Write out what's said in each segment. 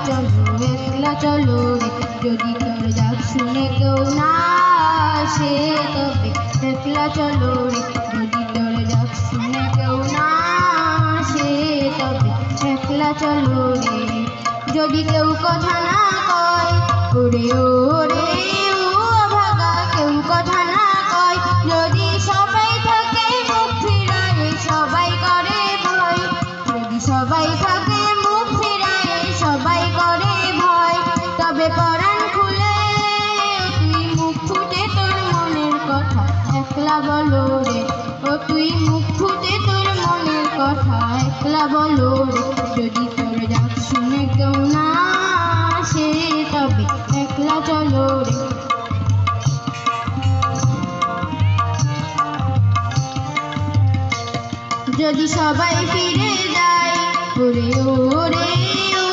চলো একলা চলো রে, যদি তোর ডাক শুনে কেউ না আসে তবে একলা চলো রে, যদি তোর ডাক শুনে কেউ না আসে তবে একলা চলো রে। যদি কেউ কথা না কয় ওরে ওরে ও ভাগা, কেউ কথা না কয়, যদি সবাই থাকে মুখ ফিরায় সবাই করে ভয়, যদি সবাই থাকে মুখ ফিরায় সবাই করে ভয়, তবে পরাণ খুলে তুই মুখ ফুটে তোর মনের কথা একলা বলো রে, ও তুই মুখ ফুটে তোর মনের কথা একলা বলো রে, যদি তোর ডাক শুনে কেউ না আসে তবে একলা চলো রে। যদি সবাই ফিরে যায় ওরে ওরে ও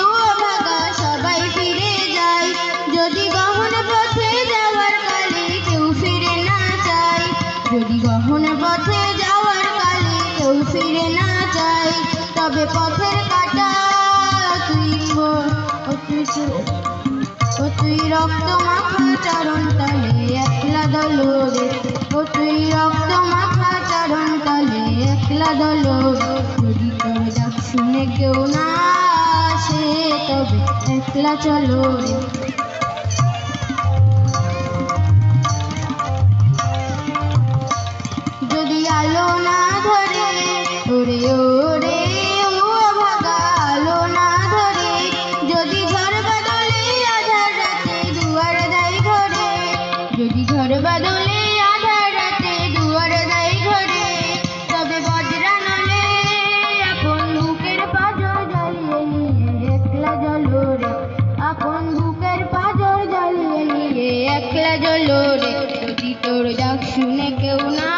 ভাগা, সবাই ফিরে যায়, যদি গহন পথে যাওয়ার কালে কেউ ফিরে না চায়, যদি গহন পথে যাওয়ার কালে কেউ ফিরে না চায়, তবে পথের কাটা তুই রক্ত মাখা চরণ তলে একলা দলো রে, ও তুই রক্ত মাখা চরণ তলে একলা দলো রে, যদি তোর ডাক শুনে কেউ না আসে তবে একলা চলো রে। যদি আলো না ধরে ওরে ওরে ও ভাগা, আলো না ধরে, যদি ঝড় বাদলে আধার রাতে দুয়ার দেয় ঘরে, যদি ঝড় বাদলে আধার রাতে দুয়ার দেয় ঘরে, তবে বজ্রা নলে আপন বুকের পাঁজর জ্বালিয়ে নিয়ে একলা জ্বলো রে, আপন বুকের পাঁজর জ্বালিয়ে নিয়ে একলা জ্বলো রে, যদি তোর ডাক শুনে কেউ না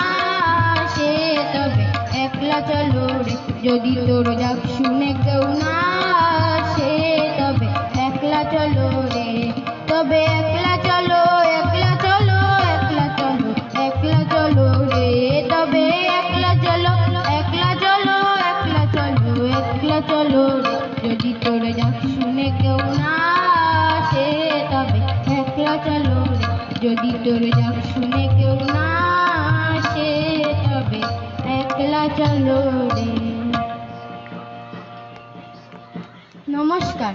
আসে তবে একলা চলো রে, যদি তোর ডাক শুনে কেউ না আসে তবে একলা চলো রে, তবে একলা চলো একলা চলো একলা চলো একলা চলো রে, তবে একলা চলো একলা চলো একলা চলো একলা চলো রে, যদি তোর ডাক শুনে কেউ না আসে তবে একলা চলো রে, যদি তোর ডাক শুনে কেউ না আসে তবে একলা চলো রে। নমস্কার।